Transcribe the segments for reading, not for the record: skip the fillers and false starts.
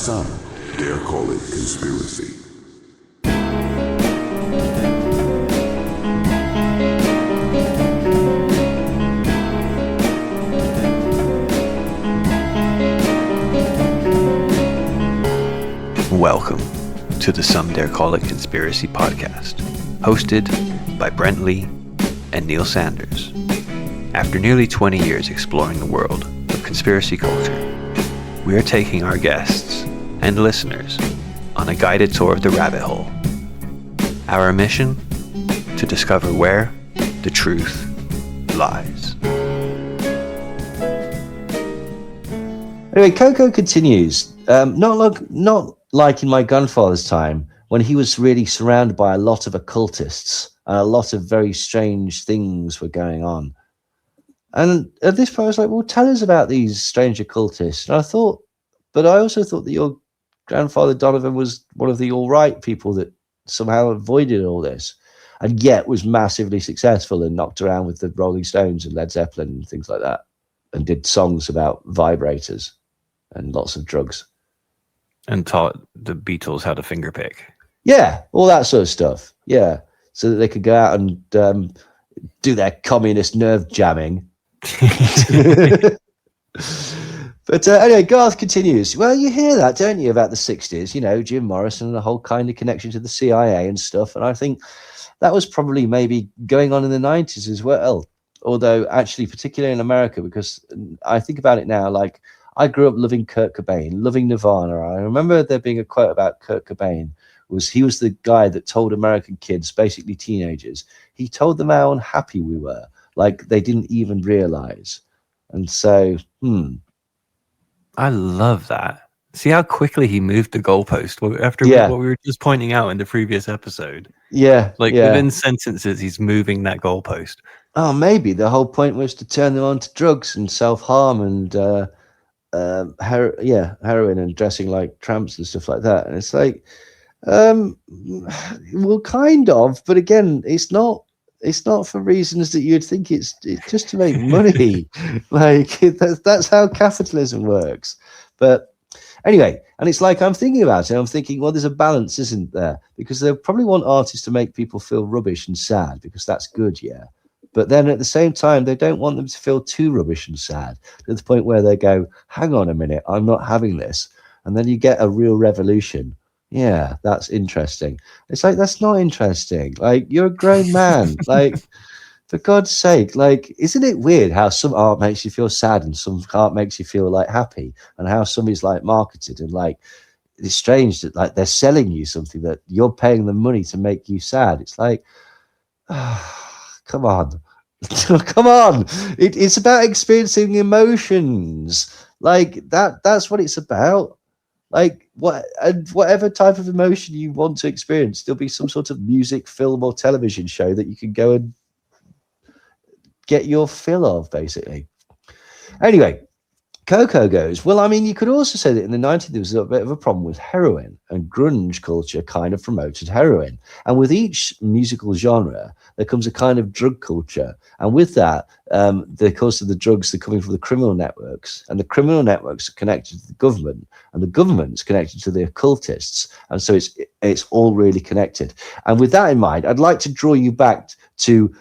Some dare call it conspiracy. Welcome to the Some Dare Call It Conspiracy podcast, hosted by Brent Lee and Neil Sanders. After nearly 20 years exploring the world of conspiracy culture, we are taking our guests and listeners on a guided tour of the rabbit hole. Our mission? To discover where the truth lies. Anyway, Coco continues. Not like in my grandfather's time, when he was really surrounded by a lot of occultists and a lot of very strange things were going on. And at this point, I was like, well, tell us about these strange occultists. And I also thought that your grandfather Donovan was one of the all right people that somehow avoided all this and yet was massively successful and knocked around with the Rolling Stones and Led Zeppelin and things like that, and did songs about vibrators and lots of drugs. And taught the Beatles how to fingerpick. Yeah, all that sort of stuff. Yeah, so that they could go out and do their communist nerve jamming. But anyway, Garth continues. Well, you hear that, don't you, about the 60s, you know, Jim Morrison and the whole kind of connection to the CIA and stuff. And I think that was probably maybe going on in the 90s as well. Although actually, particularly in America, because I think about it now, like, I grew up loving Kurt Cobain, loving Nirvana. I remember there being a quote about Kurt Cobain. He was the guy that told American kids, basically teenagers, he told them how unhappy we were, like they didn't even realize. And so, I love that. See how quickly he moved the goalpost after what we were just pointing out in the previous episode. Yeah. Within sentences, he's moving that goalpost. Oh, maybe the whole point was to turn them on to drugs and self-harm and heroin and dressing like tramps and stuff like that. And it's like, well, kind of, but again, it's not for reasons that you'd think. It's just to make money. Like that's how capitalism works. But anyway, and it's like I'm thinking about it. I'm thinking, well, there's a balance, isn't there? Because they probably want artists to make people feel rubbish and sad because that's good, yeah. But then at the same time, they don't want them to feel too rubbish and sad to the point where they go, hang on a minute, I'm not having this. And then you get a real revolution. Yeah, that's interesting. It's like, that's not interesting. Like, you're a grown man. Like, for God's sake, like, isn't it weird how some art makes you feel sad and some art makes you feel like happy, and how some is like marketed and like, it's strange that like they're selling you something that you're paying them money to make you sad. It's like, come on. Come on. It's about experiencing emotions. Like that's what it's about. Like whatever type of emotion you want to experience, there'll be some sort of music, film, or television show that you can go and get your fill of, basically. Anyway, Coco goes, well, I mean, you could also say that in the 90s there was a bit of a problem with heroin, and grunge culture kind of promoted heroin. And with each musical genre, there comes a kind of drug culture. And with that, the course of the drugs are coming from the criminal networks, and the criminal networks are connected to the government, and the government's connected to the occultists. And so it's all really connected. And with that in mind, I'd like to draw you back to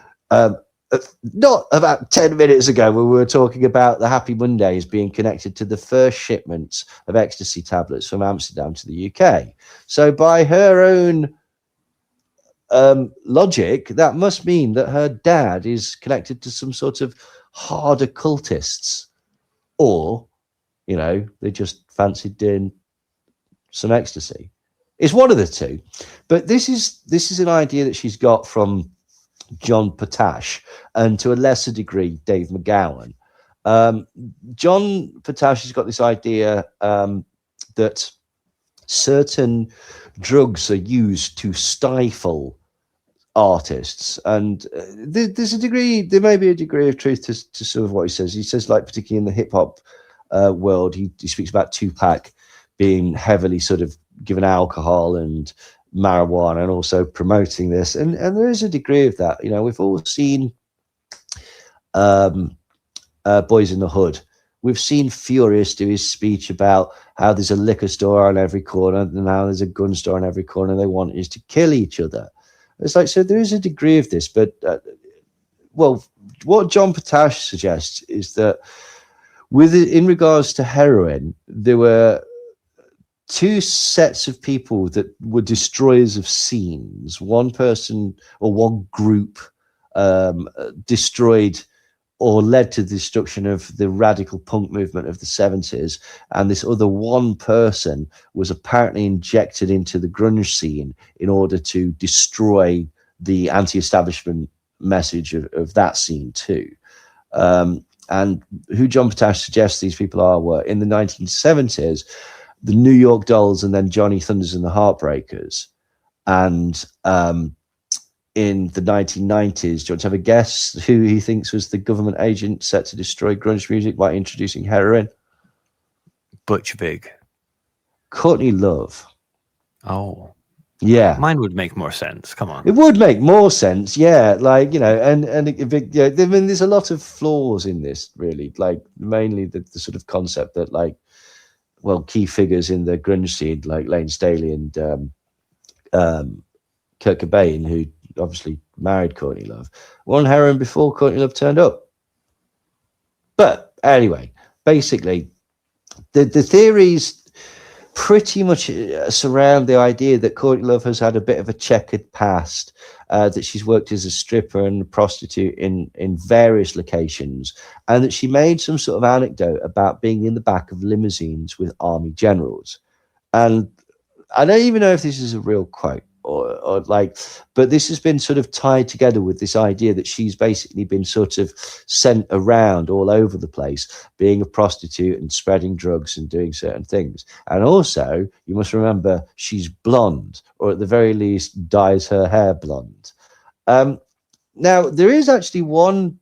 not about 10 minutes ago when we were talking about the Happy Mondays being connected to the first shipments of ecstasy tablets from Amsterdam to the UK. So by her own logic, that must mean that her dad is connected to some sort of hard occultists, or, you know, they just fancied doing some ecstasy. It's one of the two. But this is an idea that she's got from John Potash and to a lesser degree Dave McGowan. John Potash has got this idea that certain drugs are used to stifle artists, and there may be a degree of truth to some of what he says. He says, like, particularly in the hip-hop world, he speaks about Tupac being heavily sort of given alcohol and marijuana and also promoting this, and there is a degree of that. You know, we've all seen Boys in the Hood, we've seen Furious do his speech about how there's a liquor store on every corner and now there's a gun store on every corner. They want is to kill each other. It's like, so there is a degree of this, but well, what John Potash suggests is that in regards to heroin, there were two sets of people that were destroyers of scenes. One person or one group destroyed or led to the destruction of the radical punk movement of the 70s, and this other one person was apparently injected into the grunge scene in order to destroy the anti-establishment message of that scene too. And who John Potash suggests these people were in the 1970s, the New York Dolls and then Johnny Thunders and the Heartbreakers. And in the 1990s, do you want to have a guess who he thinks was the government agent set to destroy grunge music by introducing heroin? Butch Vig. Courtney Love. Oh. Yeah. Mine would make more sense. Come on. It would make more sense, yeah. Like, you know, and I mean, there's a lot of flaws in this, really. Like, mainly the sort of concept that, like, well, key figures in the grunge scene, like Lane Staley and Kurt Cobain, who obviously married Courtney Love, were on heroin before Courtney Love turned up. But anyway, basically, the theories pretty much surround the idea that Courtney Love has had a bit of a checkered past, that she's worked as a stripper and a prostitute in various locations, and that she made some sort of anecdote about being in the back of limousines with army generals. And I don't even know if this is a real quote or like, but this has been sort of tied together with this idea that she's basically been sort of sent around all over the place, being a prostitute and spreading drugs and doing certain things. And also, you must remember, she's blonde, or at the very least dyes her hair blonde. Now, there is actually one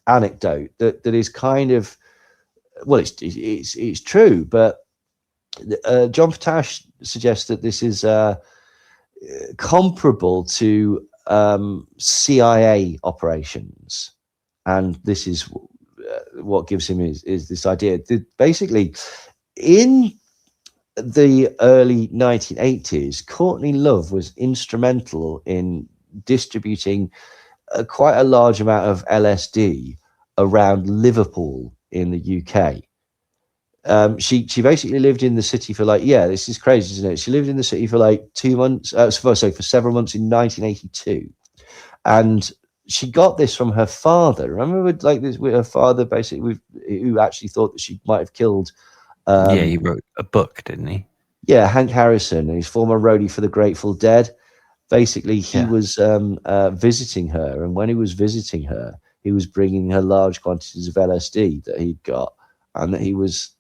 anecdote that is kind of, well, it's true, but John Potash suggests that this is comparable to CIA operations, and this is what gives him is this idea that basically in the early 1980s, Courtney Love was instrumental in distributing quite a large amount of LSD around Liverpool in the UK. She basically lived in the city for this is crazy, isn't it? She lived in the city for like 2 months, for several months in 1982, and she got this from her father. Remember, with her father, basically, who actually thought that she might have killed. He wrote a book, didn't he? Yeah, Hank Harrison, his former roadie for the Grateful Dead. Basically, he was visiting her, and when he was visiting her, he was bringing her large quantities of LSD that he'd got, and that he was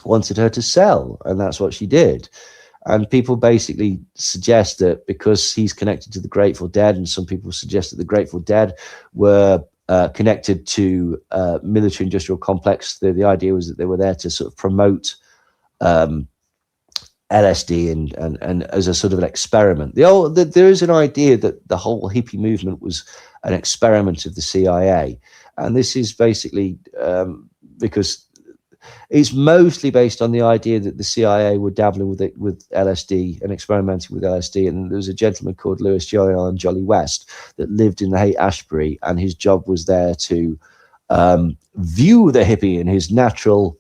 wanted her to sell, and that's what she did. And people basically suggest that because he's connected to the Grateful Dead, and some people suggest that the Grateful Dead were connected to military industrial complex, the idea was that they were there to sort of promote LSD and as a sort of an experiment. There is an idea that the whole hippie movement was an experiment of the CIA, and this is basically because it's mostly based on the idea that the CIA were dabbling with LSD and experimenting with LSD. And there was a gentleman called Louis Jolly West that lived in the Haight-Ashbury, and his job was there to view the hippie in his natural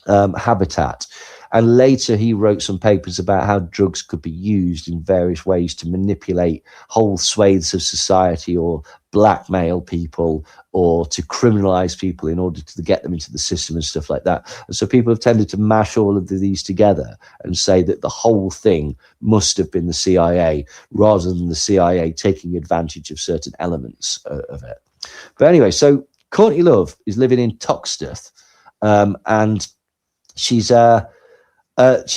habitat. And later he wrote some papers about how drugs could be used in various ways to manipulate whole swathes of society, or blackmail people, or to criminalize people in order to get them into the system and stuff like that. And so people have tended to mash all of these together and say that the whole thing must have been the CIA, rather than the CIA taking advantage of certain elements of it. But anyway, so Courtney Love is living in Toxteth, and she's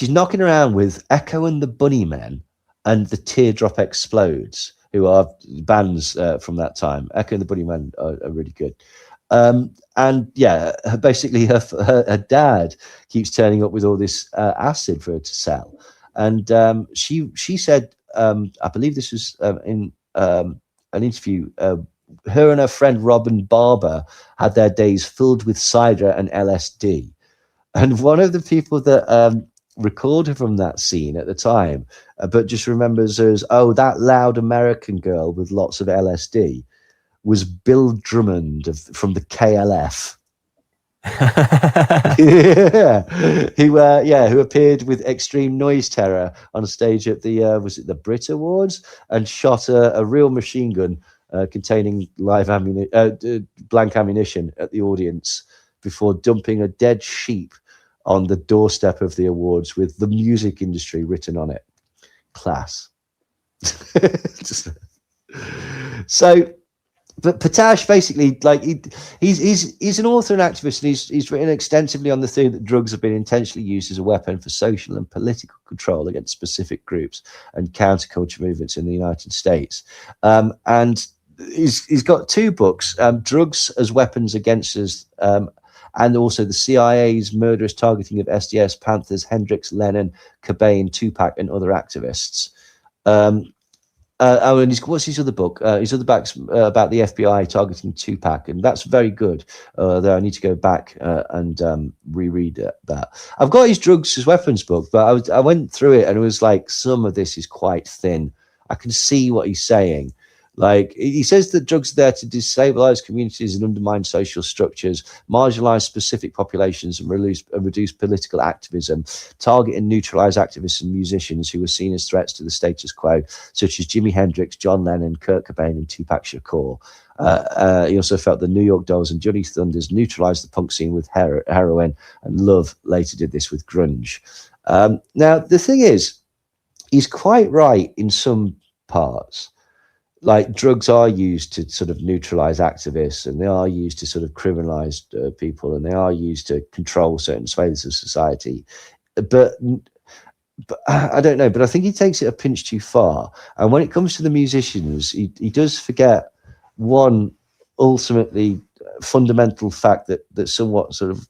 knocking around with Echo and the Bunnymen and the Teardrop Explodes, who are bands from that time. Echo and the Bunnymen are really good. And yeah, basically her dad keeps turning up with all this acid for her to sell. And she said, I believe this was in an interview her and her friend Robin Barber had their days filled with cider and LSD. And one of the people that recorded from that scene at the time, but just remembers as, oh, that loud American girl with lots of LSD was Bill Drummond from the KLF. Who appeared with extreme noise terror on stage at the was it the Brit Awards, and shot a real machine gun containing blank ammunition at the audience before dumping a dead sheep on the doorstep of the awards with the music industry written on it. Class. So, but Potash basically, like, he's an author and activist, and he's written extensively on the theory that drugs have been intentionally used as a weapon for social and political control against specific groups and counterculture movements in the United States. And he's got two books, Drugs as Weapons Against Us, and also the CIA's murderous targeting of SDS, Panthers, Hendrix, Lennon, Cobain, Tupac, and other activists. And what's his other book? His other book's about the FBI targeting Tupac, and that's very good. Though I need to go back and reread that. I've got his Drugs as Weapons book, but I went through it and it was like, some of this is quite thin. I can see what he's saying. Like, he says that drugs are there to destabilize communities and undermine social structures, marginalize specific populations, and reduce political activism, target and neutralize activists and musicians who were seen as threats to the status quo, such as Jimi Hendrix, John Lennon, Kurt Cobain, and Tupac Shakur. He also felt the New York Dolls and Johnny Thunders neutralized the punk scene with heroin, and Love later did this with grunge. Now, the thing is, he's quite right in some parts. Like, drugs are used to sort of neutralize activists, and they are used to sort of criminalize people, and they are used to control certain swathes of society. But I don't know, but I think he takes it a pinch too far. And when it comes to the musicians, he does forget one ultimately fundamental fact that somewhat sort of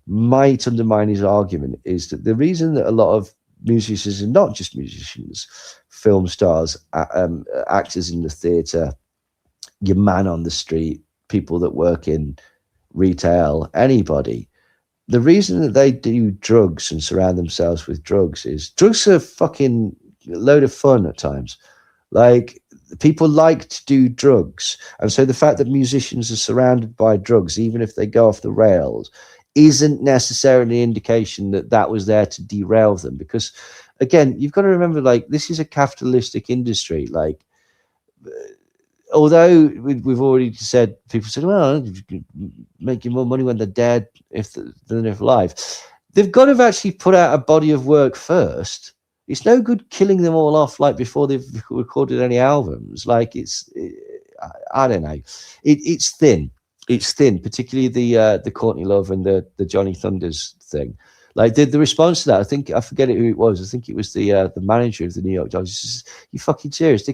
might undermine his argument, is that the reason that a lot of musicians, and not just musicians, film stars, actors in the theatre, your man on the street, people that work in retail, anybody, the reason that they do drugs and surround themselves with drugs is drugs are fucking load of fun at times. Like, people like to do drugs, and so the fact that musicians are surrounded by drugs, even if they go off the rails, isn't necessarily an indication that that was there to derail them. Because, again, you've got to remember, like, this is a capitalistic industry. Like, although we've already said, people said, well, making more money when they're dead than if alive. They've got to have actually put out a body of work first. It's no good killing them all off, like, before they've recorded any albums. Like, I don't know. It's thin. It's thin, particularly the Courtney Love and the Johnny Thunders thing. Like, the response to that, I think, I forget who it was. I think it was the manager of the New York Dolls. He says, "You fucking serious?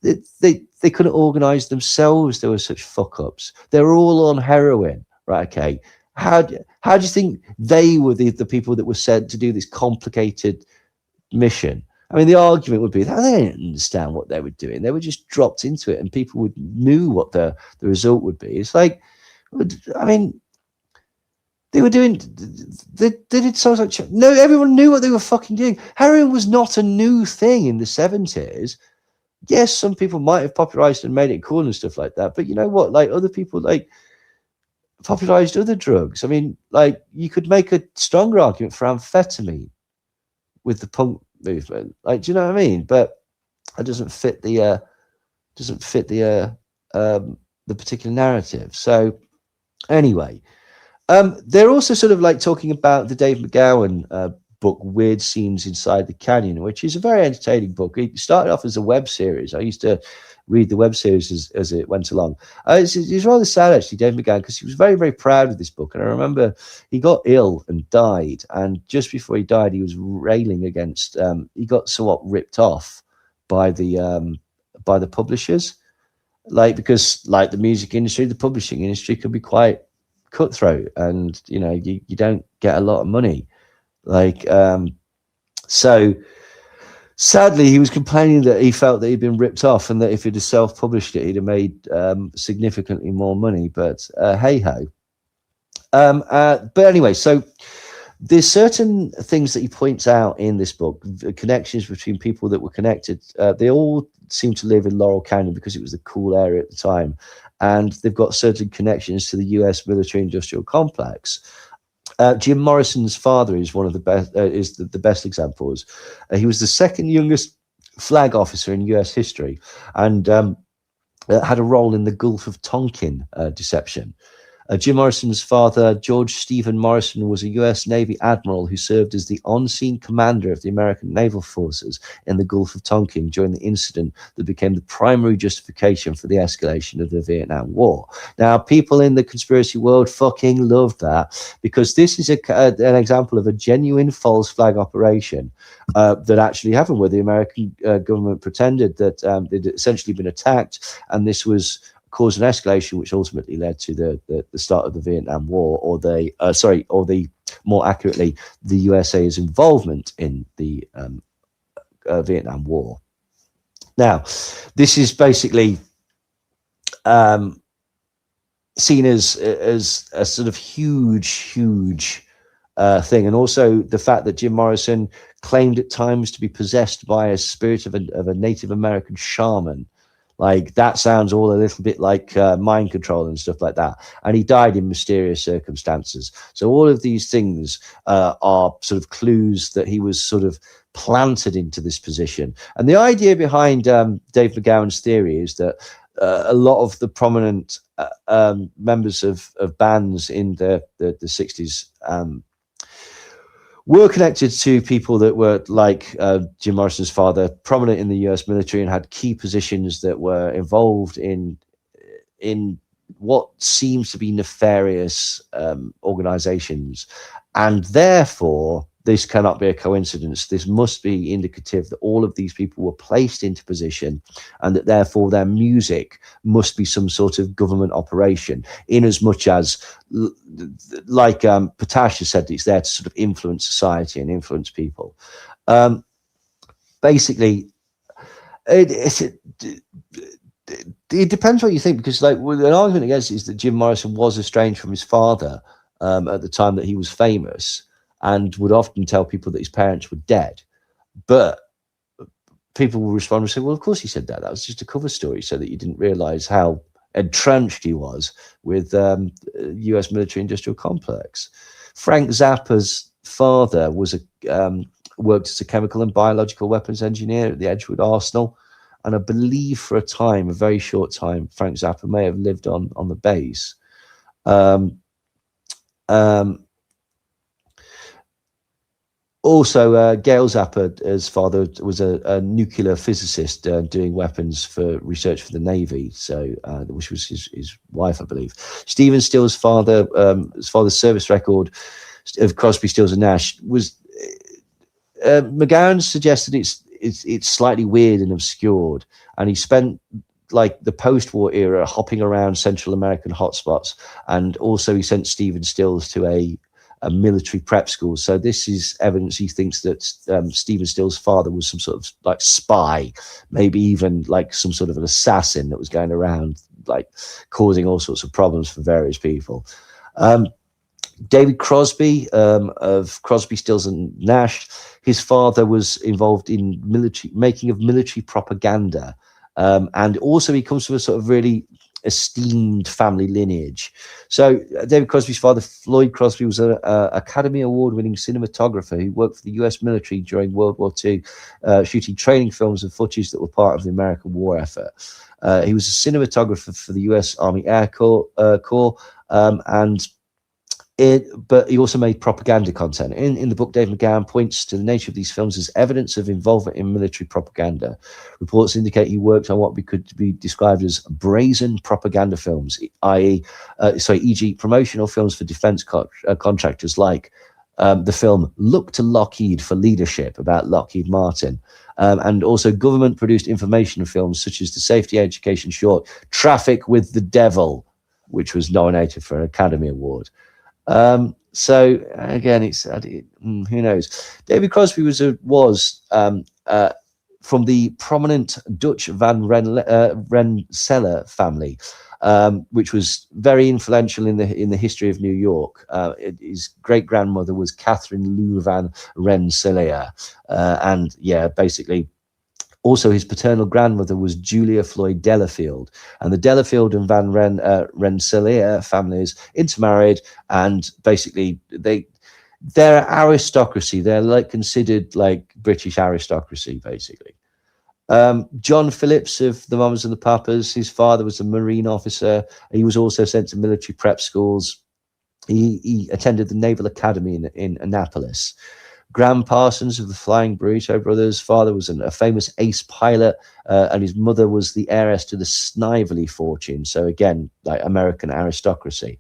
They couldn't organize themselves. There were such fuck ups. They were all on heroin, right? Okay, how do you think they were the people that were sent to do this complicated mission?" I mean, the argument would be that they didn't understand what they were doing. They were just dropped into it, and people knew what the result would be. It's like, I mean, they did songs like, no, everyone knew what they were fucking doing. Heroin was not a new thing in the 70s. Yes, some people might have popularized and made it cool and stuff like that, but you know what? Like, other people, like, popularized other drugs. I mean, like, you could make a stronger argument for amphetamine with the punk movement. Like, do you know what I mean? But it doesn't fit the particular narrative. So anyway, they're also sort of like talking about the Dave McGowan book, Weird Scenes Inside the Canyon, which is a very entertaining book. It started off as a web series. I used to read the web series as it went along. It's rather sad, actually, Dave McGowan, because he was very, very proud of this book. And I remember he got ill and died. And just before he died, he was railing against, he got somewhat ripped off by the publishers. Like, because like the music industry, the publishing industry can be quite cutthroat, and, you know, you don't get a lot of money. Like, so Sadly, he was complaining that he felt that he'd been ripped off, and that if he'd have self-published it, he'd have made significantly more money. But hey ho. But anyway, so there's certain things that he points out in this book, the connections between people that were connected. They all seem to live in Laurel Canyon because it was the cool area at the time, and they've got certain connections to the U.S. military-industrial complex. Jim Morrison's father is one of the best. Is the best examples. He was the second youngest flag officer in U.S. history, and had a role in the Gulf of Tonkin deception. Jim Morrison's father, George Stephen Morrison, was a U.S. Navy admiral who served as the on-scene commander of the American naval forces in the Gulf of Tonkin during the incident that became the primary justification for the escalation of the Vietnam War. Now, people in the conspiracy world fucking love that, because this is an example of a genuine false flag operation that actually happened, where the American government pretended that they'd essentially been attacked, and this was caused an escalation, which ultimately led to the start of the Vietnam War, or the more accurately, the USA's involvement in the Vietnam War. Now, this is basically seen as a sort of huge thing, and also the fact that Jim Morrison claimed at times to be possessed by a spirit of a Native American shaman. Like, that sounds all a little bit like mind control and stuff like that. And he died in mysterious circumstances. So all of these things are sort of clues that he was sort of planted into this position. And the idea behind Dave McGowan's theory is that a lot of the prominent members of bands in the 60s were connected to people that were like Jim Morrison's father, prominent in the US military, and had key positions that were involved in what seems to be nefarious organizations. And therefore, this cannot be a coincidence. This must be indicative that all of these people were placed into position, and that therefore their music must be some sort of government operation, in as much as, like Potash has said, it's there to sort of influence society and influence people. Basically, it depends what you think, because like an argument against it is that Jim Morrison was estranged from his father at the time that he was famous, and would often tell people that his parents were dead. But people will respond and say, well, of course he said that. That was just a cover story, so that you didn't realize how entrenched he was with US military-industrial complex. Frank Zappa's father was worked as a chemical and biological weapons engineer at the Edgewood Arsenal. And I believe for a time, a very short time, Frank Zappa may have lived on the base. Also, Gail Zappa's father was a nuclear physicist doing weapons for research for the Navy, so which was his wife, I believe. Stephen Still's father, his father's service record of Crosby, Stills and Nash was. McGowan suggested it's slightly weird and obscured, and he spent like the post-war era hopping around Central American hotspots, and also he sent Stephen Stills to a military prep school. So this is evidence he thinks that Stephen Still's father was some sort of like spy, maybe even like some sort of an assassin that was going around like causing all sorts of problems for various people. David Crosby of Crosby, Stills and Nash, his father was involved in making of military propaganda, and also he comes from a sort of really esteemed family lineage. So David Crosby's father, Floyd Crosby, was an Academy Award-winning cinematographer who worked for the US military during World War II, shooting training films and footage that were part of the American war effort. He was a cinematographer for the US Army Air Corps, but he also made propaganda content. In the book, Dave McGowan points to the nature of these films as evidence of involvement in military propaganda. Reports indicate he worked on what could be described as brazen propaganda films, e.g. promotional films for defense contractors, like the film Look to Lockheed for Leadership about Lockheed Martin, and also government-produced information films such as the safety education short Traffic with the Devil, which was nominated for an Academy Award. So again, it's who knows. David Crosby was from the prominent Dutch Van Rensselaer family, which was very influential in the history of New York. His great grandmother was Catherine Lou Van Rensselaer, and yeah, basically. Also, his paternal grandmother was Julia Floyd Delafield, and the Delafield and Van Rensselaer families intermarried, and basically they're aristocracy. They're like considered like British aristocracy, basically. John Phillips of the Mamas and the Papas, his father was a Marine officer. He was also sent to military prep schools. He attended the Naval Academy in Annapolis. Graham Parsons of the Flying Burrito Brothers, father was a famous ace pilot, and his mother was the heiress to the Snively fortune. So again, like American aristocracy.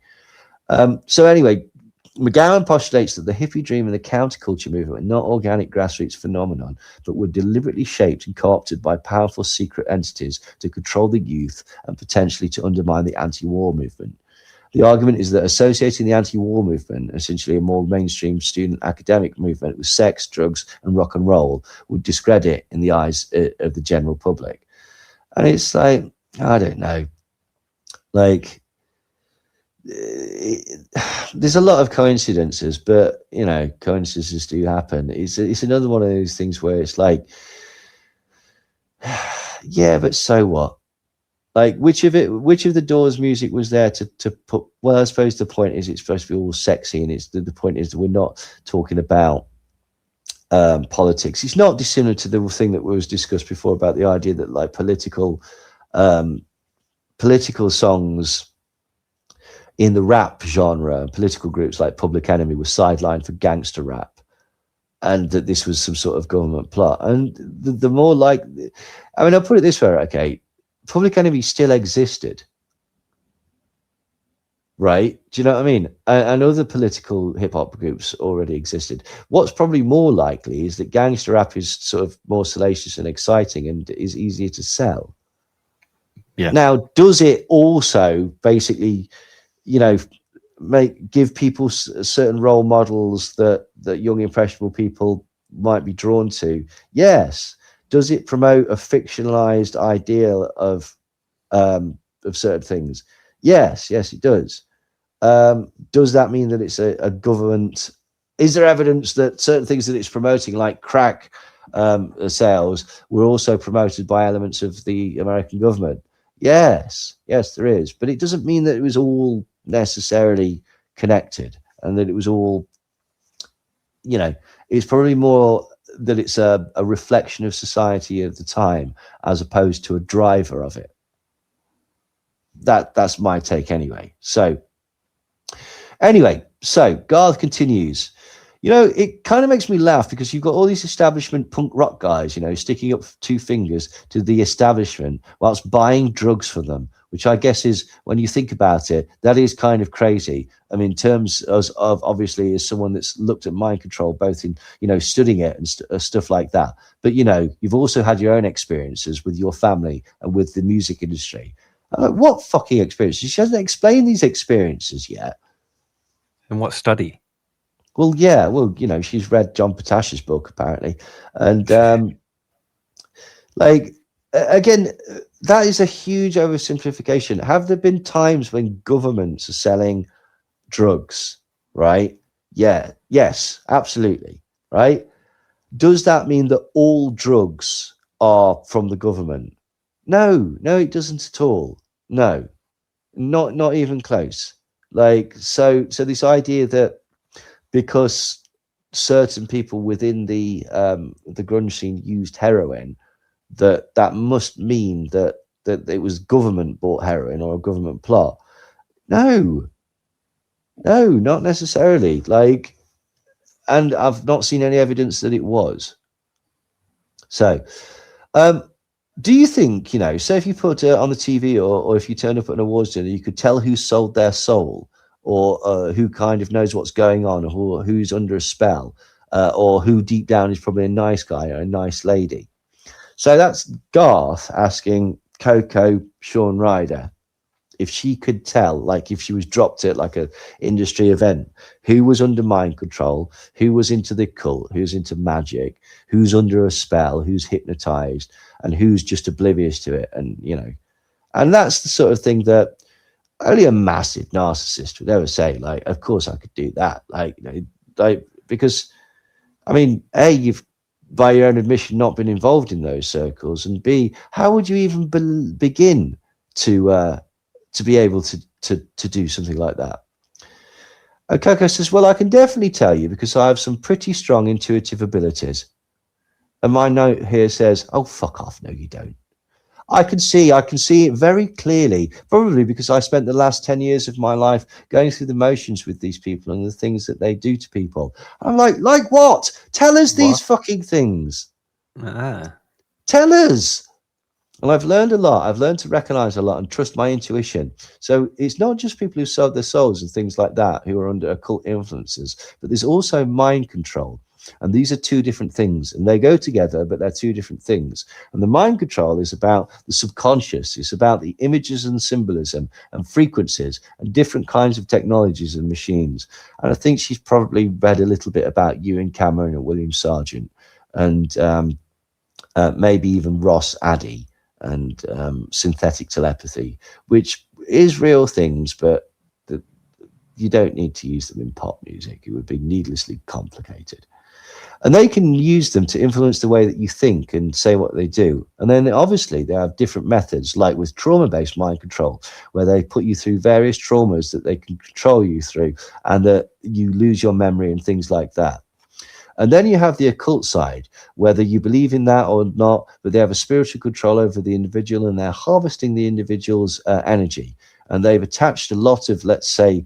So anyway, McGowan postulates that the hippie dream and the counterculture movement were not organic grassroots phenomenon, but were deliberately shaped and co-opted by powerful secret entities to control the youth and potentially to undermine the anti-war movement. The argument is that associating the anti-war movement, essentially a more mainstream student academic movement, with sex, drugs, and rock and roll would discredit in the eyes of the general public. And it's like, I don't know, like, there's a lot of coincidences, but you know, coincidences do happen. It's another one of those things where it's like, yeah, but so what? Like, which of the Doors music was there to put? Well, I suppose the point is it's supposed to be all sexy, and it's the point is that we're not talking about politics. It's not dissimilar to the thing that was discussed before about the idea that like political songs in the rap genre, political groups like Public Enemy were sidelined for gangster rap, and that this was some sort of government plot. And the more like, I mean, I'll put it this way, okay. Public Enemy still existed, right? Do you know what I mean? And other political hip-hop groups already existed. What's probably more likely is that gangster rap is sort of more salacious and exciting and is easier to sell. Yeah. Now, does it also basically, you know, give people certain role models that young impressionable people might be drawn to? Yes. Does it promote a fictionalized ideal of certain things? Yes, it does. Does that mean that it's a government? Is there evidence that certain things that it's promoting, like crack sales, were also promoted by elements of the American government? Yes, there is. But it doesn't mean that it was all necessarily connected, and that it was all, you know, it's probably more that it's a reflection of society at the time as opposed to a driver of it. That's my take anyway. So Garth continues. You know, it kind of makes me laugh because you've got all these establishment punk rock guys, you know, sticking up two fingers to the establishment whilst buying drugs for them, which I guess is, when you think about it, that is kind of crazy. I mean, in terms of obviously as someone that's looked at mind control, both in, you know, studying it and stuff like that. But, you know, you've also had your own experiences with your family and with the music industry. What fucking experiences? She hasn't explained these experiences yet. And what study? Well, yeah, you know, she's read John Potash's book apparently, and like, again, that is a huge oversimplification. Have there been times when governments are selling drugs? Right? Yeah, yes, absolutely. Right? Does that mean that all drugs are from the government? No, it doesn't at all. No, not even close. Like, so this idea that because certain people within the grunge scene used heroin, that must mean that it was government bought heroin or a government plot. No, not necessarily. Like, and I've not seen any evidence that it was. So, do you think, you know, say if you put on the TV or if you turn up at an awards dinner, you could tell who sold their soul, or who kind of knows what's going on, or who's under a spell, or who deep down is probably a nice guy or a nice lady? So that's Garth asking Coco Sean Ryder. if she could tell, like if she was dropped at like a industry event, who was under mind control, who was into the cult, who's into magic, who's under a spell, who's hypnotized, and who's just oblivious to it, and and that's the sort of thing that only a massive narcissist would ever say. Like, of course I could do that. Like, because I mean, A, you've by your own admission not been involved in those circles, and B, how would you even begin to be able to do something like that? And Coco says, well, I can definitely tell you because I have some pretty strong intuitive abilities. And my note here says, oh, fuck off. No, you don't. I can see it very clearly, probably because I spent the last 10 years of my life going through the motions with these people and the things that they do to people. I'm like what? Tell us these fucking things. Tell us. And I've learned a lot. I've learned to recognize a lot and trust my intuition. So it's not just people who sold their souls and things like that who are under occult influences, but there's also mind control. And these are two different things, and they go together, but they're two different things. And the mind control is about the subconscious. It's about the images and symbolism and frequencies and different kinds of technologies and machines. And I think she's probably read a little bit about Ewan Cameron and William Sargent, and maybe even Ross Addy and synthetic telepathy, which is real things, but you don't need to use them in pop music. It would be needlessly complicated. And they can use them to influence the way that you think and say what they do. And then obviously they have different methods, like with trauma-based mind control, where they put you through various traumas that they can control you through, and that you lose your memory and things like that. And then you have the occult side, whether you believe in that or not, but they have a spiritual control over the individual, and they're harvesting the individual's energy. And they've attached a lot of, let's say,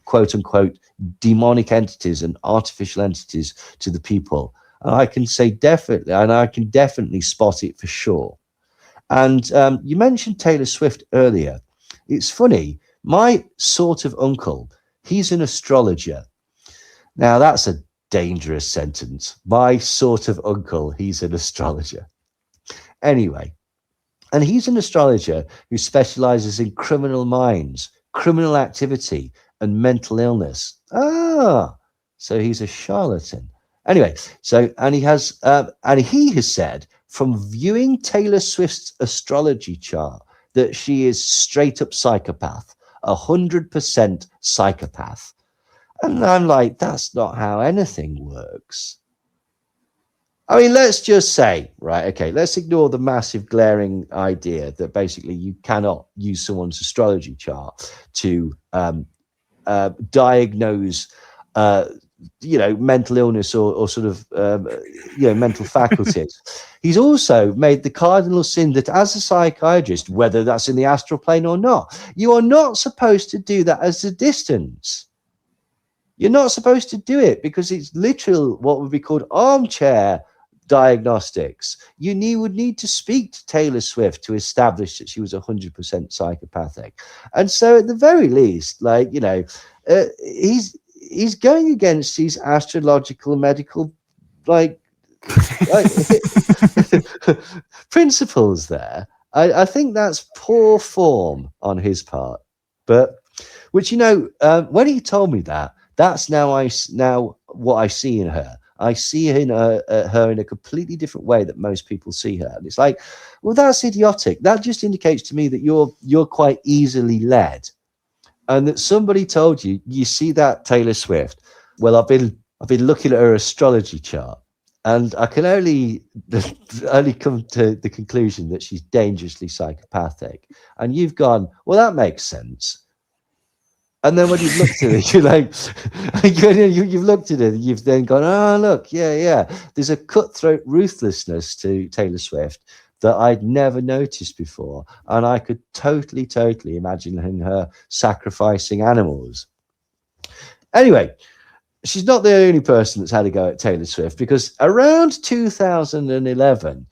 quote unquote, demonic entities and artificial entities to the people. And I can say definitely, and I can definitely spot it for sure. And you mentioned Taylor Swift earlier. It's funny, my sort of uncle, he's an astrologer. Now that's a dangerous sentence. My sort of uncle, he's an astrologer. Anyway, and he's an astrologer who specializes in criminal minds, criminal activity, and mental illness. So he's a charlatan. Anyway, and he has said, from viewing Taylor Swift's astrology chart, that she is straight up psychopath, 100% psychopath. And I'm like, that's not how anything works. I mean, let's just say, right, okay, let's ignore the massive glaring idea that basically you cannot use someone's astrology chart to diagnose mental illness or sort of mental faculties. He's also made the cardinal sin that as a psychiatrist, whether that's in the astral plane or not, you are not supposed to do that as a distance. You're not supposed to do it because it's literal what would be called armchair diagnostics. You would need to speak to Taylor Swift to establish that she was 100% psychopathic. And so at the very least, he's going against these astrological medical principles there. I think that's poor form on his part. But which, when he told me that, that's now what I see in her. I see her in a completely different way that most people see her. And it's like, well, that's idiotic. That just indicates to me that you're quite easily led. And that somebody told you see that Taylor Swift. Well, I've been looking at her astrology chart, and I can only come to the conclusion that she's dangerously psychopathic. And you've gone, well, that makes sense. And then when you've looked at it, you're like, you've looked at it, and you've then gone, oh, look, yeah. There's a cutthroat ruthlessness to Taylor Swift that I'd never noticed before. And I could totally imagine her sacrificing animals. Anyway, she's not the only person that's had a go at Taylor Swift, because around 2011,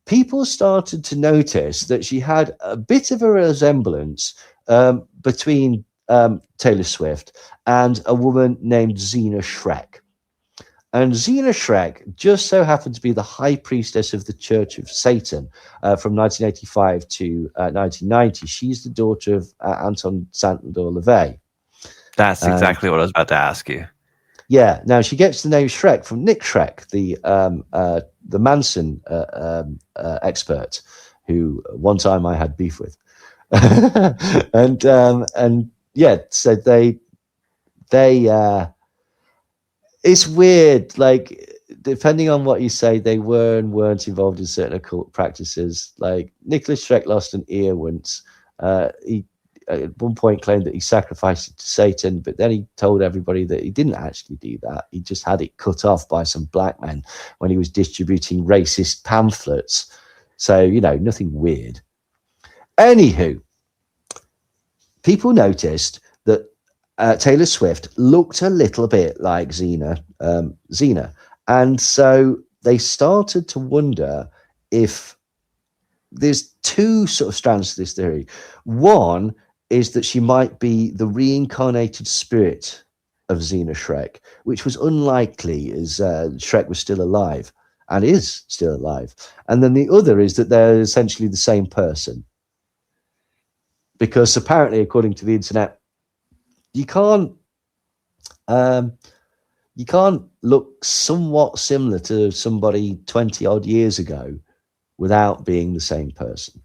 people started to notice that she had a bit of a resemblance between Taylor Swift and a woman named Zena Shrek. And Xena Shrek just so happened to be the high priestess of the Church of Satan from 1985 to 1990. She's the daughter of Anton Sandor LaVey. That's exactly what I was about to ask you. Yeah. Now she gets the name Shrek from Nick Shrek, the Manson expert, who one time I had beef with, and yeah, so they it's weird. Like, depending on what you say, they were and weren't involved in certain occult practices. Like Nicholas Shrek lost an ear once. He at one point claimed that he sacrificed it to Satan, but then he told everybody that he didn't actually do that. He just had it cut off by some black men when he was distributing racist pamphlets. So, you know, nothing weird. Anywho, people noticed that Taylor Swift looked a little bit like Xena. And so they started to wonder if there's two sort of strands to this theory. One is that she might be the reincarnated spirit of Xena Shrek, which was unlikely, as Shrek was still alive and is still alive. And then the other is that they're essentially the same person. Because apparently, according to the internet, you can't look somewhat similar to somebody 20 odd years ago without being the same person.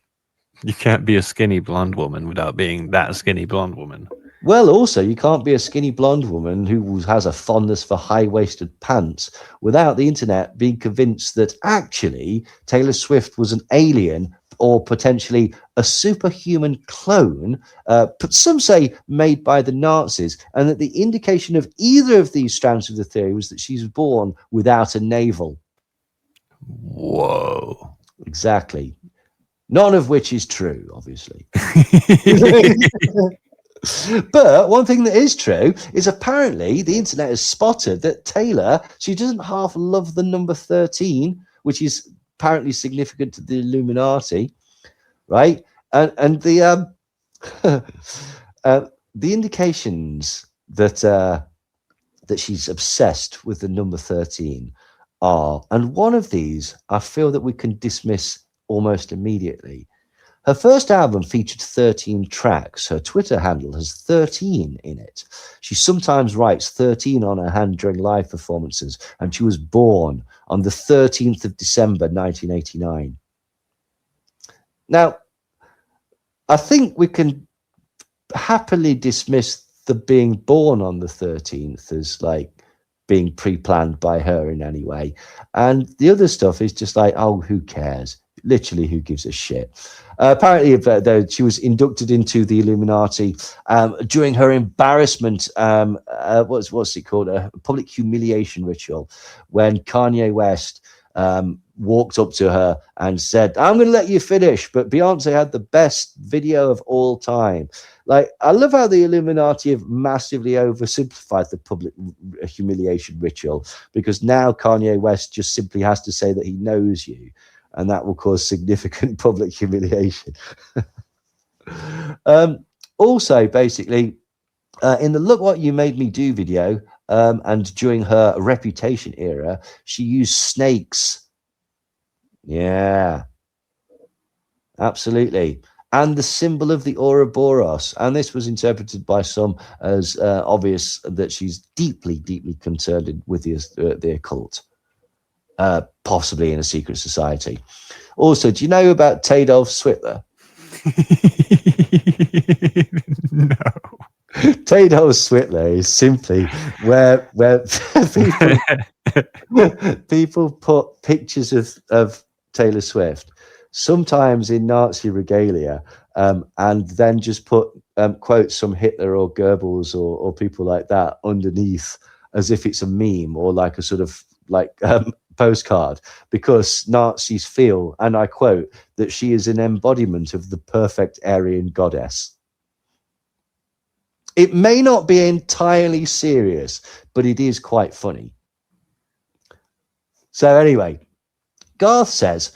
You can't be a skinny blonde woman without being that skinny blonde woman. Well, also, you can't be a skinny blonde woman who has a fondness for high-waisted pants without the internet being convinced that actually Taylor Swift was an alien or potentially a superhuman clone, but some say made by the Nazis, and that the indication of either of these strands of the theory was that she's born without a navel. Whoa. Exactly. None of which is true, obviously. But one thing that is true is apparently the internet has spotted that Taylor, she doesn't half love the number 13, which is apparently significant to the Illuminati, right? And the the indications that she's obsessed with the number 13 are, and one of these I feel that we can dismiss almost immediately. Her first album featured 13 tracks. Her Twitter handle has 13 in it. She sometimes writes 13 on her hand during live performances, and she was born on the 13th of December, 1989. Now, I think we can happily dismiss the being born on the 13th as like being pre-planned by her in any way. And the other stuff is just like, oh, who cares? Literally, who gives a shit? Apparently, though, she was inducted into the Illuminati during her embarrassment. What's it called? A public humiliation ritual, when Kanye West walked up to her and said, "I'm going to let you finish," but Beyonce had the best video of all time. Like, I love how the Illuminati have massively oversimplified the public humiliation ritual, because now Kanye West just simply has to say that he knows you, and that will cause significant public humiliation. Also, basically, in the Look What You Made Me Do video, and during her Reputation era, she used snakes. Yeah, absolutely. And the symbol of the Ouroboros. And this was interpreted by some as obvious that she's deeply, deeply concerned with the occult. Possibly in a secret society. Also, do you know about Tadolf Switler? No. Tadolf Switler is simply where people put pictures of Taylor Swift, sometimes in Nazi regalia, and then just put quotes from Hitler or Goebbels or people like that underneath, as if it's a meme or like a sort of like postcard, because Nazis feel, and I quote, that she is an embodiment of the perfect Aryan goddess. It may not be entirely serious, but it is quite funny. So anyway, Garth says,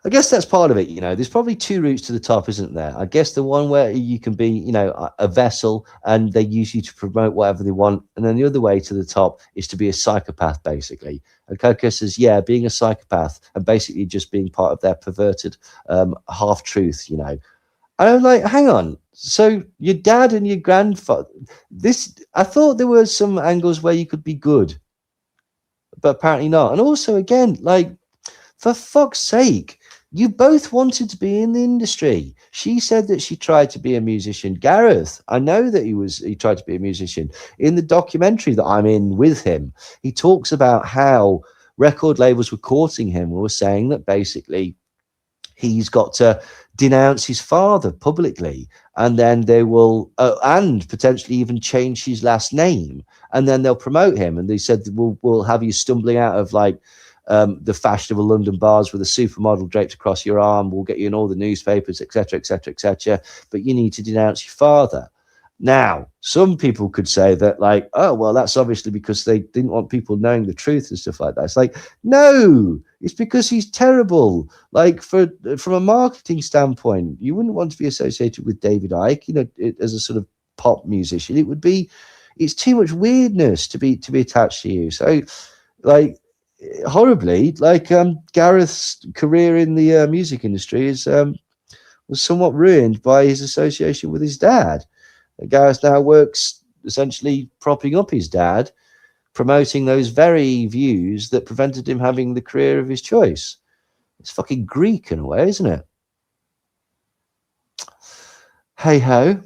I guess that's part of it. There's probably two routes to the top, isn't there? I guess the one where you can be, a vessel and they use you to promote whatever they want. And then the other way to the top is to be a psychopath, basically. And Coco says, yeah, being a psychopath and basically just being part of their perverted half-truth, And I'm like, hang on. So your dad and your grandfather, I thought there were some angles where you could be good, but apparently not. And also, again, like, for fuck's sake, you both wanted to be in the industry. She said that she tried to be a musician. Gareth, I know that he tried to be a musician. In the documentary that I'm in with him, he talks about how record labels were courting him and were saying that basically he's got to denounce his father publicly, and then they will, and potentially even change his last name, and then they'll promote him. And they said, we'll have you stumbling out of like the fashionable London bars with a supermodel draped across your arm. We'll get you in all the newspapers, etc., etc., etc. But you need to denounce your father. Now, some people could say that, like, oh, well, that's obviously because they didn't want people knowing the truth and stuff like that. It's like, no, it's because he's terrible. Like, from a marketing standpoint, you wouldn't want to be associated with David Icke, as a sort of pop musician. It's too much weirdness to be attached to you. So, like, horribly, like, Gareth's career in the music industry was somewhat ruined by his association with his dad. Gareth now works essentially propping up his dad, promoting those very views that prevented him having the career of his choice. It's fucking Greek in a way, isn't it? Hey ho.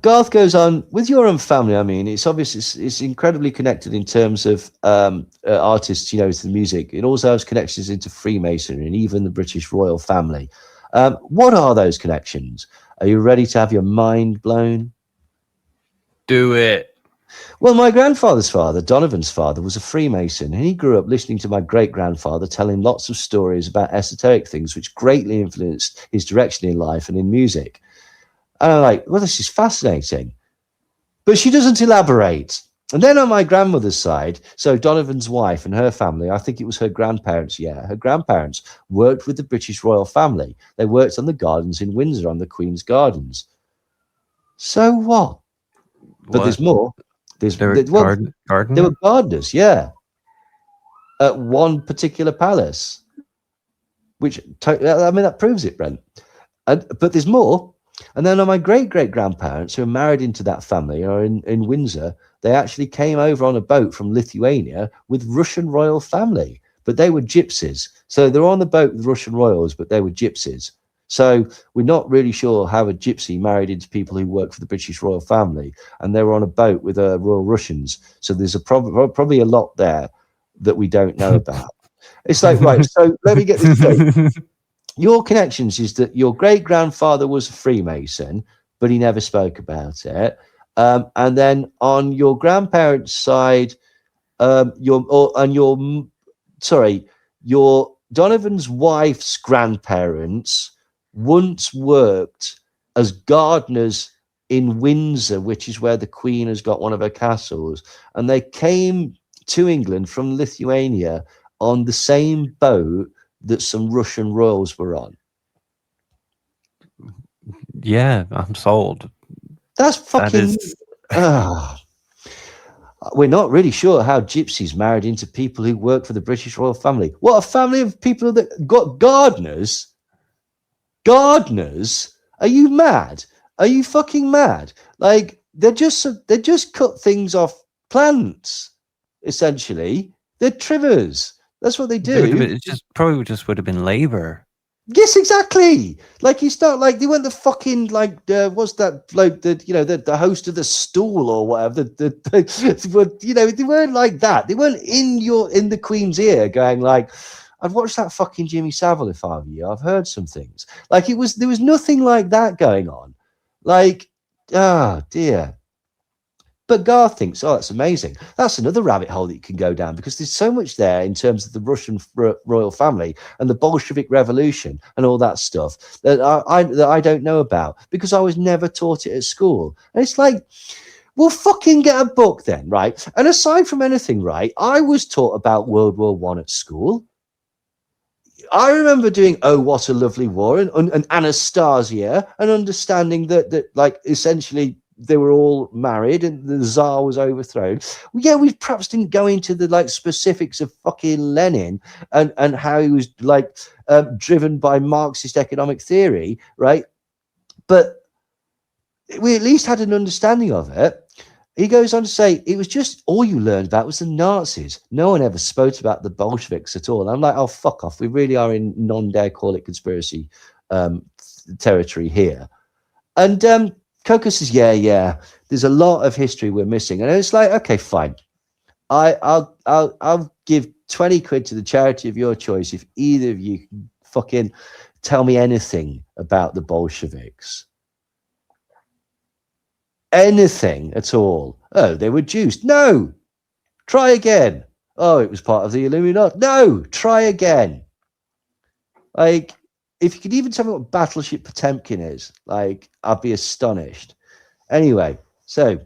Garth goes on, with your own family, I mean, it's obvious it's incredibly connected in terms of artists, to the music. It also has connections into Freemasonry and even the British royal family. What are those connections? Are you ready to have your mind blown? Do it. Well, my grandfather's father, Donovan's father, was a Freemason, and he grew up listening to my great-grandfather tell him lots of stories about esoteric things which greatly influenced his direction in life and in music. And I'm like, well, this is fascinating. But she doesn't elaborate. And then on my grandmother's side, so Donovan's wife and her family, I think it was her grandparents, her grandparents worked with the British royal family. They worked on the gardens in Windsor, on the Queen's Gardens. So what? But there's more. They were gardeners, at one particular palace, which, that proves it, Brent. But there's more. And then on my great-great-grandparents, who are married into that family, are in Windsor, they actually came over on a boat from Lithuania with Russian royal family, but they were gypsies. So they're on the boat with Russian royals, but they were gypsies. So we're not really sure how a gypsy married into people who work for the British royal family, and they were on a boat with royal Russians. So there's probably a lot there that we don't know about. It's like, right, so let me get this straight. Your connections is that your great-grandfather was a Freemason, but he never spoke about it. And then on your grandparents' side, your Donovan's wife's grandparents once worked as gardeners in Windsor, which is where the Queen has got one of her castles. And they came to England from Lithuania on the same boat that some Russian royals were on. Yeah, I'm sold. That's fucking... We're not really sure how gypsies married into people who work for the British royal family. What, a family of people that got gardeners? Gardeners? Are you mad? Are you fucking mad? Like, they just cut things off plants, essentially. They're trimmers. That's what they do. It probably would have been labor. Yes, exactly. Like, it's not like they weren't the fucking, like, what's that bloke, the host of The Stool or whatever. They weren't like that. They weren't in the Queen's ear going like, I'd watch that fucking Jimmy Savile if I were you. I've heard some things. Like, there was nothing like that going on. Like, oh dear. But Garth thinks, oh, that's amazing. That's another rabbit hole that you can go down, because there's so much there in terms of the Russian royal family and the Bolshevik Revolution and all that stuff that I don't know about, because I was never taught it at school. And it's like, well, fucking get a book then, right? And aside from anything, right, I was taught about World War I at school. I remember doing "Oh, What a Lovely War" and Anastasia, and understanding that like essentially they were all married and the Tsar was overthrown. Yeah, we perhaps didn't go into the like specifics of fucking Lenin and how he was like driven by Marxist economic theory, right? But we at least had an understanding of it. He goes on to say, it was just all you learned about was the Nazis. No one ever spoke about the Bolsheviks at all. I'm like, oh, fuck off. We really are in non-dare call it conspiracy territory here. And Coco says, yeah, there's a lot of history we're missing. And it's like, okay, fine. I'll give 20 quid to the charity of your choice if either of you can fucking tell me anything about the Bolsheviks. Anything at all. Oh, they were Jews. No, try again. Oh, it was part of the Illuminati. No, try again. Like, if you could even tell me what Battleship Potemkin is, like, I'd be astonished. Anyway, so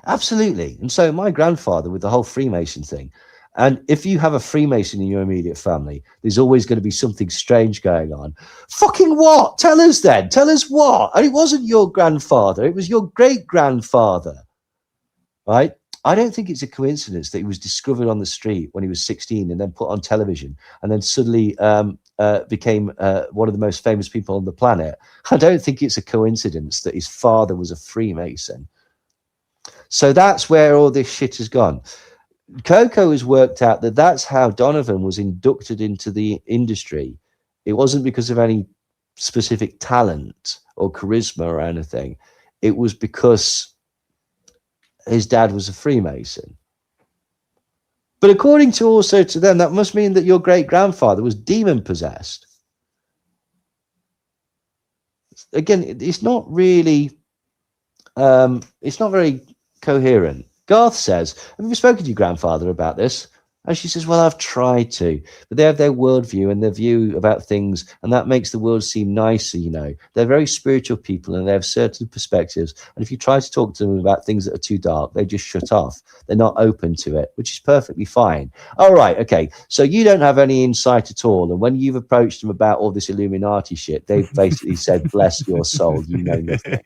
absolutely. And so my grandfather with the whole Freemason thing, and if you have a Freemason in your immediate family, there's always going to be something strange going on. Fucking what? Tell us then. Tell us what? And it wasn't your grandfather. It was your great-grandfather, right? I don't think it's a coincidence that he was discovered on the street when he was 16 and then put on television and then suddenly became one of the most famous people on the planet. I don't think it's a coincidence that his father was a Freemason. So that's where all this shit has gone. Coco has worked out that that's how Donovan was inducted into the industry. It wasn't because of any specific talent or charisma or anything. It was because his dad was a Freemason. But according to also to them, that must mean that your great-grandfather was demon-possessed. Again, it's not really, it's not very coherent. Garth says, have you spoken to your grandfather about this? And she says, well, I've tried to, but they have their worldview and their view about things, and that makes the world seem nicer, you know. They're very spiritual people, and they have certain perspectives, and if you try to talk to them about things that are too dark, they just shut off. They're not open to it, which is perfectly fine. All right, okay, so you don't have any insight at all, and when you've approached them about all this Illuminati shit, they've basically said, bless your soul, you know nothing.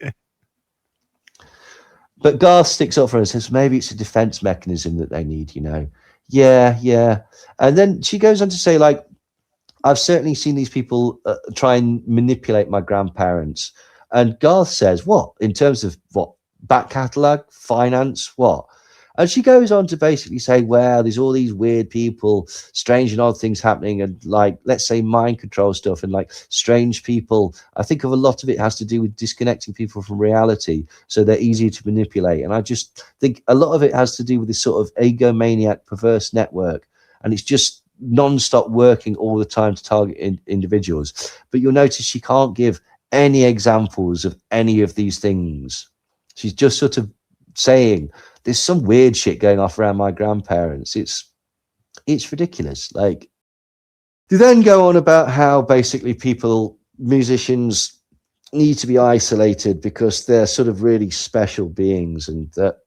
But Garth sticks up for her and says, maybe it's a defense mechanism that they need, you know. Yeah. And then she goes on to say, like, I've certainly seen these people try and manipulate my grandparents. And Garth says, what? In terms of what? Back catalogue? Finance? What? And she goes on to basically say, well, there's all these weird people, strange and odd things happening, and like, let's say mind control stuff and like strange people. I think of a lot of it has to do with disconnecting people from reality so they're easier to manipulate. And I just think a lot of it has to do with this sort of egomaniac, perverse network. And it's just non-stop working all the time to target individuals. But you'll notice she can't give any examples of any of these things. She's just sort of saying, there's some weird shit going off around my grandparents. It's ridiculous. Like, they then go on about how basically musicians need to be isolated because they're sort of really special beings, and that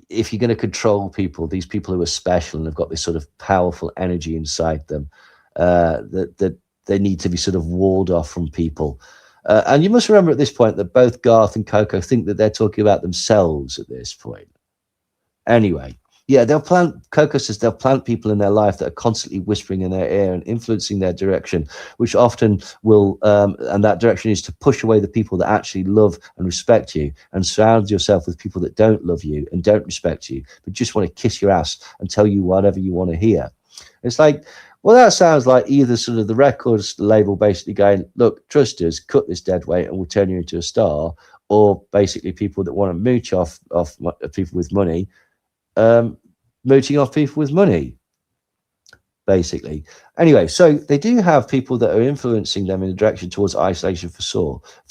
if you're going to control people, these people who are special and have got this sort of powerful energy inside them, that they need to be sort of walled off from people. And you must remember at this point that both Garth and Coco think that they're talking about themselves at this point. Anyway, yeah, Coco says they'll plant people in their life that are constantly whispering in their ear and influencing their direction, which often will, and that direction is to push away the people that actually love and respect you, and surround yourself with people that don't love you and don't respect you, but just want to kiss your ass and tell you whatever you want to hear. It's like, well, that sounds like either sort of the records label basically going, look, trust us, cut this dead weight and we'll turn you into a star, or basically people that want to mooch off people with money, mooching off people with money, basically. Anyway, so they do have people that are influencing them in the direction towards isolation for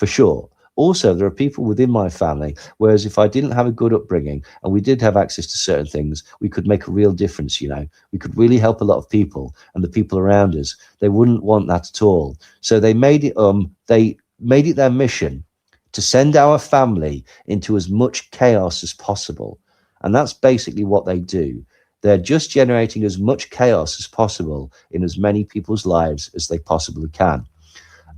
sure. Also, there are people within my family, whereas if I didn't have a good upbringing and we did have access to certain things, we could make a real difference, you know. We could really help a lot of people, and the people around us, they wouldn't want that at all. So they made it their mission to send our family into as much chaos as possible. And that's basically what they do. They're just generating as much chaos as possible in as many people's lives as they possibly can.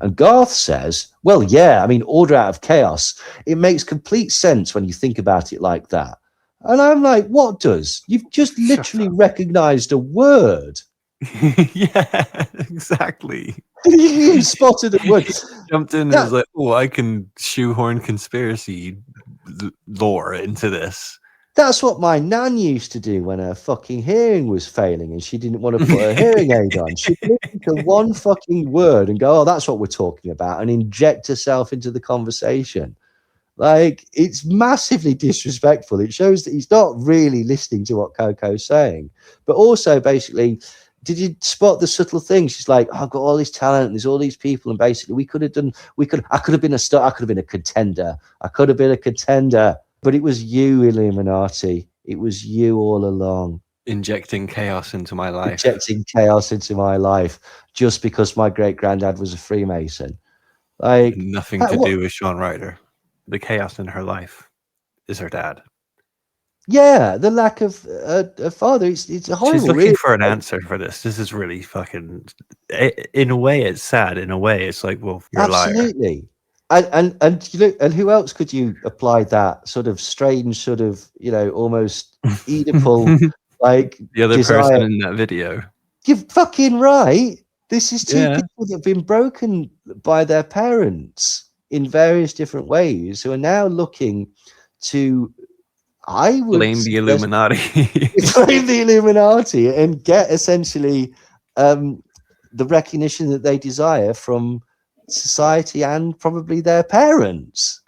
And Garth says, well, yeah, I mean, order out of chaos. It makes complete sense when you think about it like that. And I'm like, what does? You've just literally recognized a word. Yeah, exactly. You spotted a word. Jumped in and was like, oh, I can shoehorn conspiracy lore into this. That's what my nan used to do when her fucking hearing was failing and she didn't want to put her hearing aid on. She'd listen to one fucking word and go, oh, that's what we're talking about, and inject herself into the conversation. Like, it's massively disrespectful. It shows that he's not really listening to what Coco's saying. But also, basically, did you spot the subtle thing? She's like, oh, I've got all this talent and there's all these people, and basically I could have been a contender. I could have been a contender. But it was you, Illuminati. It was you all along. Injecting chaos into my life. Injecting chaos into my life just because my great-granddad was a Freemason. Like, nothing to do with Sean Ryder. The chaos in her life is her dad. Yeah, the lack of a father. It's a horrible. She's looking for an answer for this. This is really fucking. In a way, it's sad. In a way, it's like, well, you're absolutely. a liar. And you know, and who else could you apply that sort of strange, sort of, you know, almost Oedipal like the other desire. person in that video? You're fucking right. This is two people that have been broken by their parents in various different ways, who are now looking to, I would blame the Illuminati. Blame the Illuminati and get essentially the recognition that they desire from society and probably their parents.